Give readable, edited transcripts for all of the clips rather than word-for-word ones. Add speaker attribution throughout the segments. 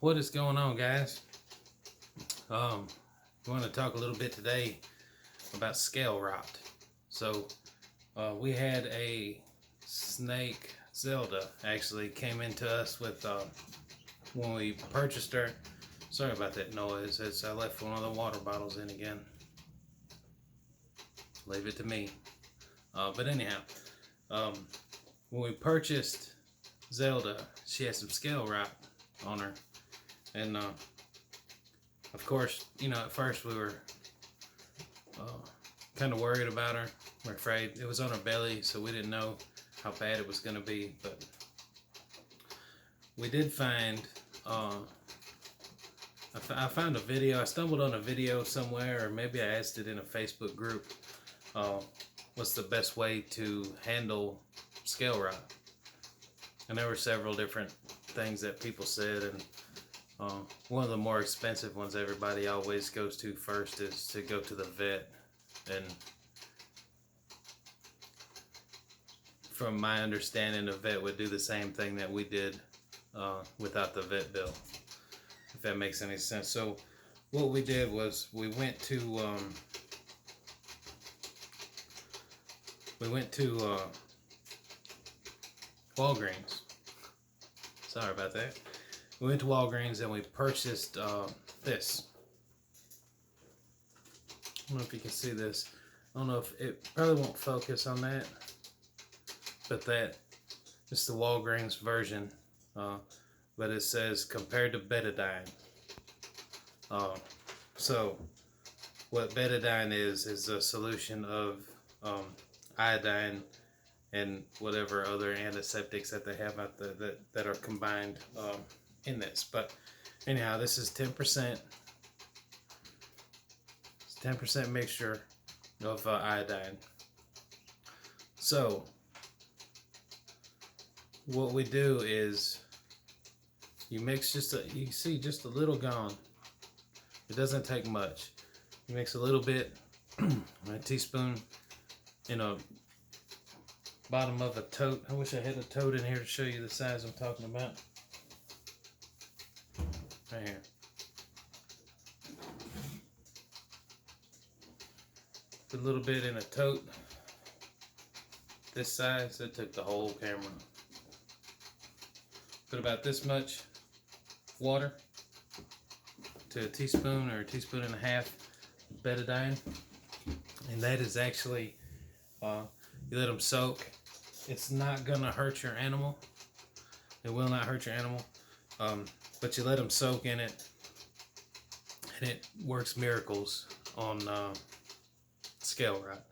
Speaker 1: What is going on, guys? We want to talk a little bit today about scale rot. So, we had a snake, Zelda, actually came into us with when we purchased her. Sorry about that noise. I left one of the water bottles in again. Leave it to me. But anyhow, um, when we purchased Zelda, she had some scale rot on her, and of course, at first we were kind of worried about her. We're afraid it was on her belly, so we didn't know how bad it was going to be. But we did find, I found a video. I stumbled on a video somewhere, or maybe I asked it in a Facebook group. What's the best way to handle scale rot? And there were several different things that people said, and one of the more expensive ones everybody always goes to first is to go to the vet. And from my understanding, the vet would do the same thing that we did without the vet bill, if that makes any sense. So what we did was we went to Walgreens. Sorry about that. We went to Walgreens and we purchased this. I don't know if you can see this. I don't know if it probably won't focus on that, but that is the Walgreens version. But it says compared to Betadine. So what Betadine is a solution of iodine and whatever other antiseptics that they have out there that are combined in this. But anyhow, this is 10%. It's 10% mixture of iodine. So what we do is you mix you see just a little gone. It doesn't take much. You mix a little bit, a teaspoon in a bottom of a tote. I wish I had a tote in here to show you the size I'm talking about. Right here. Put a little bit in a tote this size. It took the whole camera. Put about this much water to a teaspoon or a teaspoon and a half betadine, and that is actually you let them soak. It's not gonna hurt your animal. It will not hurt your animal, but you let them soak in it, and it works miracles on scale rot.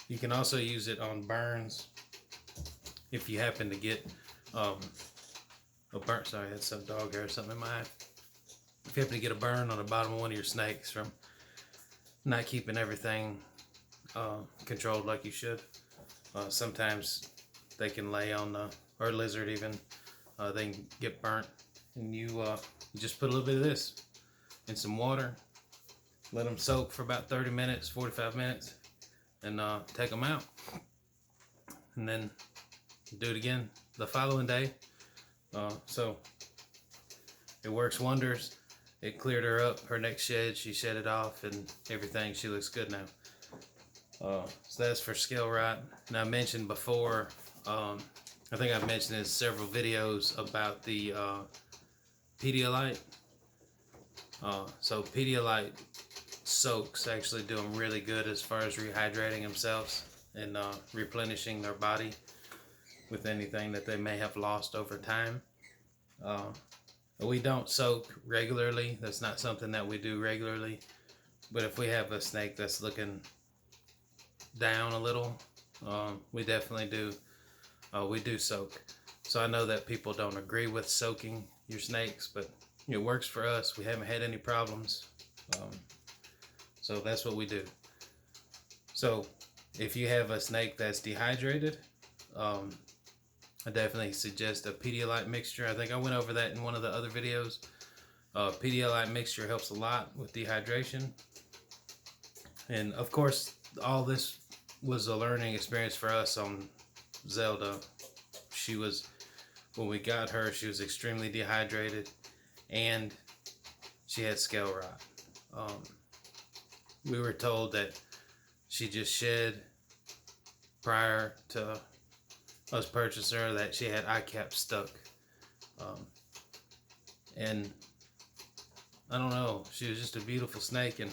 Speaker 1: You can also use it on burns if you happen to get a burn. Sorry, I had some dog hair or something in my eye. If you happen to get a burn on the bottom of one of your snakes from not keeping everything controlled like you should, sometimes they can lay on or a lizard even, they can get burnt, and you just put a little bit of this in some water, let them soak for about 30 minutes, 45 minutes, and take them out, and then do it again the following day. So it works wonders. It cleared her up. Her neck shed, she shed it off, and everything. She looks good now. So that's for scale rot. And I mentioned before, I think I've mentioned in several videos about the Pedialyte. So Pedialyte soaks actually do them really good as far as rehydrating themselves and replenishing their body with anything that they may have lost over time. We don't soak regularly. That's not something that we do regularly. But if we have a snake that's looking down a little, we definitely do. We do soak. So I know that people don't agree with soaking your snakes, but it works for us. We haven't had any problems. So that's what we do. So if you have a snake that's dehydrated, I definitely suggest a Pedialyte mixture. I think I went over that in one of the other videos. Pedialyte mixture helps a lot with dehydration. And of course, all this was a learning experience for us on Zelda. When we got her, she was extremely dehydrated. and she had scale rot. We were told that she just shed prior to us purchasing her, that she had eye caps stuck. And I don't know, she was just a beautiful snake, and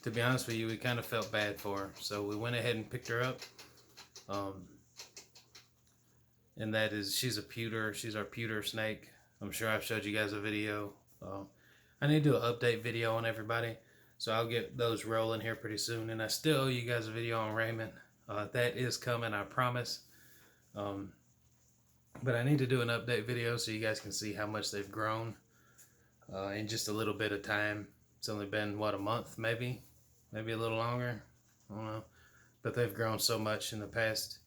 Speaker 1: to be honest with you, we kind of felt bad for her. So we went ahead and picked her up. And that is, she's a pewter, she's our pewter snake. I'm sure I've showed you guys a video. I need to do an update video on everybody, so I'll get those rolling here pretty soon. And I still owe you guys a video on Raymond. That is coming, I promise. But I need to do an update video so you guys can see how much they've grown in just a little bit of time. It's only been, what, a month maybe a little longer, I don't know, but they've grown so much in the past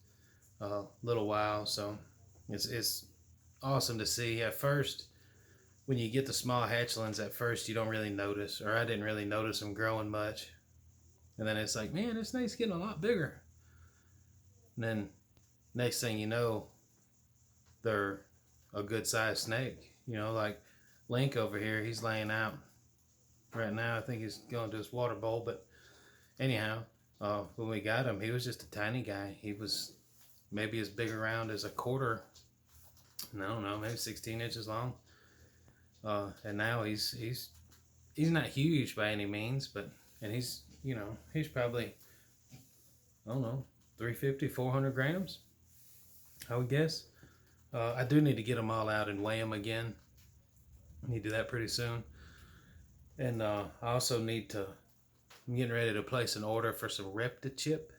Speaker 1: little while. So it's awesome to see. At first, when you get the small hatchlings, at first you don't really notice, or I didn't really notice them growing much, and then it's like, man, this snake's getting a lot bigger. And then next thing you know, they're a good sized snake. You know, like Link over here, he's laying out right now. I think he's going to his water bowl. But anyhow, when we got him, he was just a tiny guy. He was maybe as big around as a quarter, I don't know, maybe 16 inches long. And now he's not huge by any means, but, and he's, you know, he's probably, I don't know, 350, 400 grams, I would guess. I do need to get them all out and weigh them again. I need to do that pretty soon. And I also need to, I'm getting ready to place an order for some Reptichip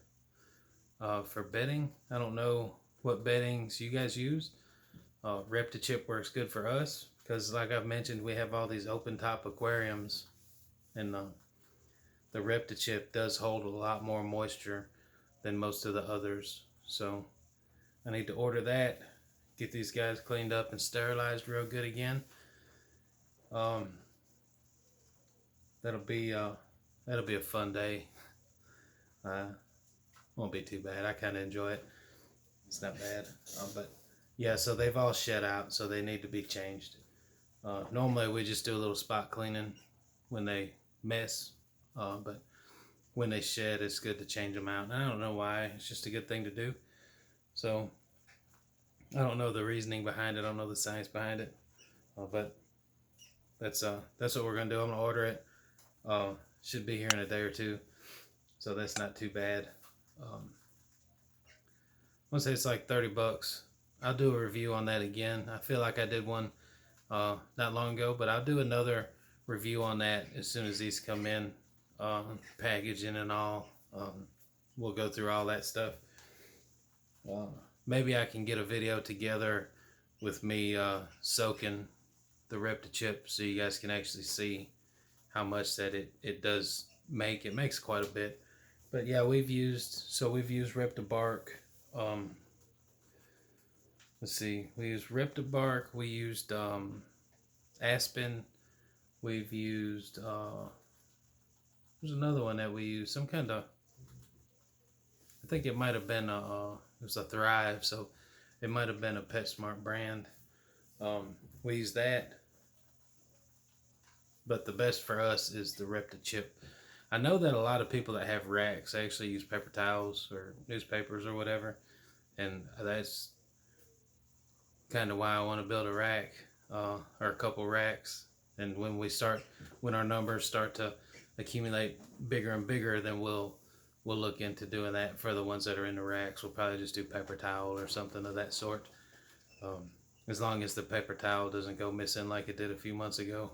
Speaker 1: for bedding. I don't know what beddings you guys use. Reptichip works good for us because, like I've mentioned, we have all these open top aquariums, and the Reptichip does hold a lot more moisture than most of the others. So I need to order that, get these guys cleaned up and sterilized real good again. That'll be a fun day. Won't be too bad. I kind of enjoy it. It's not bad. But yeah, so they've all shed out, so they need to be changed. Normally we just do a little spot cleaning when they mess, but when they shed, it's good to change them out. And I don't know why. It's just a good thing to do. So I don't know the reasoning behind it. I don't know the science behind it. But that's what we're gonna do. I'm gonna order it. Should be here in a day or two, so that's not too bad. I want to say it's like 30 bucks. I'll do a review on that again. I feel like I did one not long ago, but I'll do another review on that as soon as these come in, packaging and all. We'll go through all that stuff. Maybe I can get a video together with me soaking the Reptichip so you guys can actually see how much that it does make. It makes quite a bit. But yeah, we've used Reptibark. Let's see, we used Reptibark, we used Aspen, we've used there's another one that we used, some kind of, I think it might have been it was a Thrive, so it might have been a PetSmart brand. We use that, but the best for us is the Reptichip. I know that a lot of people that have racks actually use paper towels or newspapers or whatever, and that's kind of why I want to build a rack or a couple racks. And when our numbers start to accumulate bigger and bigger, then we'll look into doing that for the ones that are in the racks. We'll probably just do paper towel or something of that sort. As long as the paper towel doesn't go missing like it did a few months ago.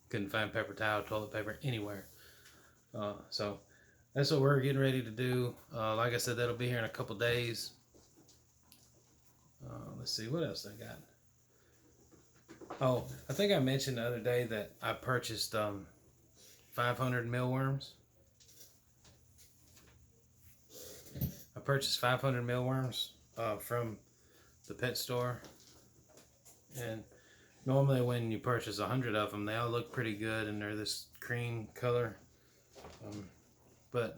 Speaker 1: Couldn't find paper towel, toilet paper anywhere. So that's what we're getting ready to do. Like I said, that'll be here in a couple days. Let's see, what else I got? Oh, I think I mentioned the other day that I purchased 500 mealworms. I purchased 500 mealworms from the pet store. And normally when you purchase 100 of them, they all look pretty good and they're this cream color. But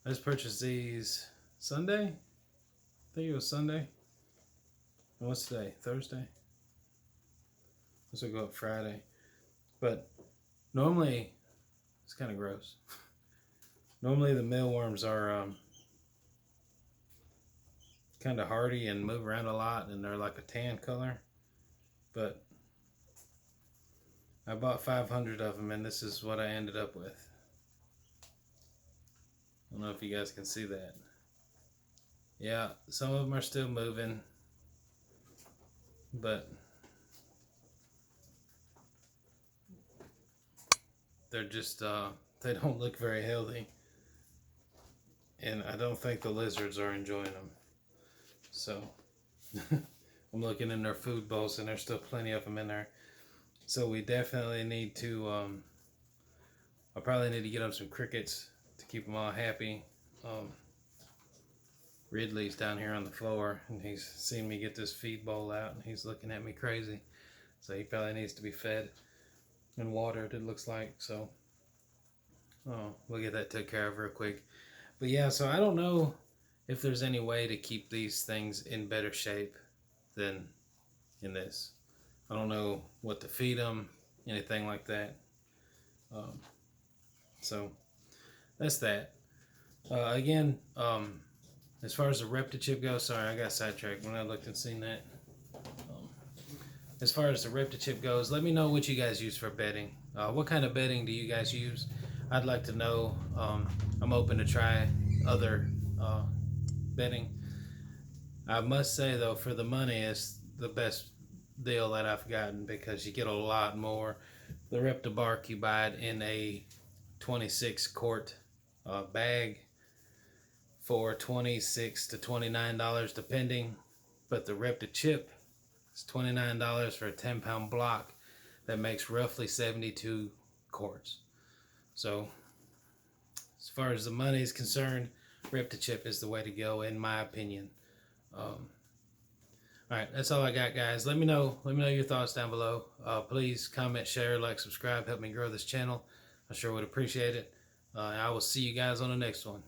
Speaker 1: I just purchased these Sunday. I think it was Sunday. And what's today? Thursday? This will go up Friday. But normally, it's kind of gross. Normally the mealworms are kind of hardy and move around a lot, and they're like a tan color. But I bought 500 of them, and this is what I ended up with. I don't know if you guys can see that. Yeah, some of them are still moving, but they're just, they don't look very healthy. And I don't think the lizards are enjoying them. So, I'm looking in their food bowls, and there's still plenty of them in there. So we definitely need to, I probably need to get them some crickets to keep them all happy. Ridley's down here on the floor, and he's seen me get this feed bowl out, and he's looking at me crazy. So he probably needs to be fed and watered, it looks like. So we'll get that taken care of real quick. But yeah, so I don't know if there's any way to keep these things in better shape than in this. I don't know what to feed them, anything like that. So that's that. Again, as far as the Reptichip goes, sorry, I got sidetracked when I looked and seen that. As far as the Reptichip goes, let me know what you guys use for bedding. What kind of bedding do you guys use? I'd like to know. I'm open to try other bedding. I must say though, for the money, it's the best deal that I've gotten, because you get a lot more. The Reptibark, you buy it in a 26 quart bag for $26 to $29 depending, but the Reptichip is $29 for a 10-pound block that makes roughly 72 quarts. So as far as the money is concerned, Reptichip is the way to go, in my opinion. Alright, that's all I got, guys. Let me know your thoughts down below. Please comment, share, like, subscribe, help me grow this channel. I sure would appreciate it. I will see you guys on the next one.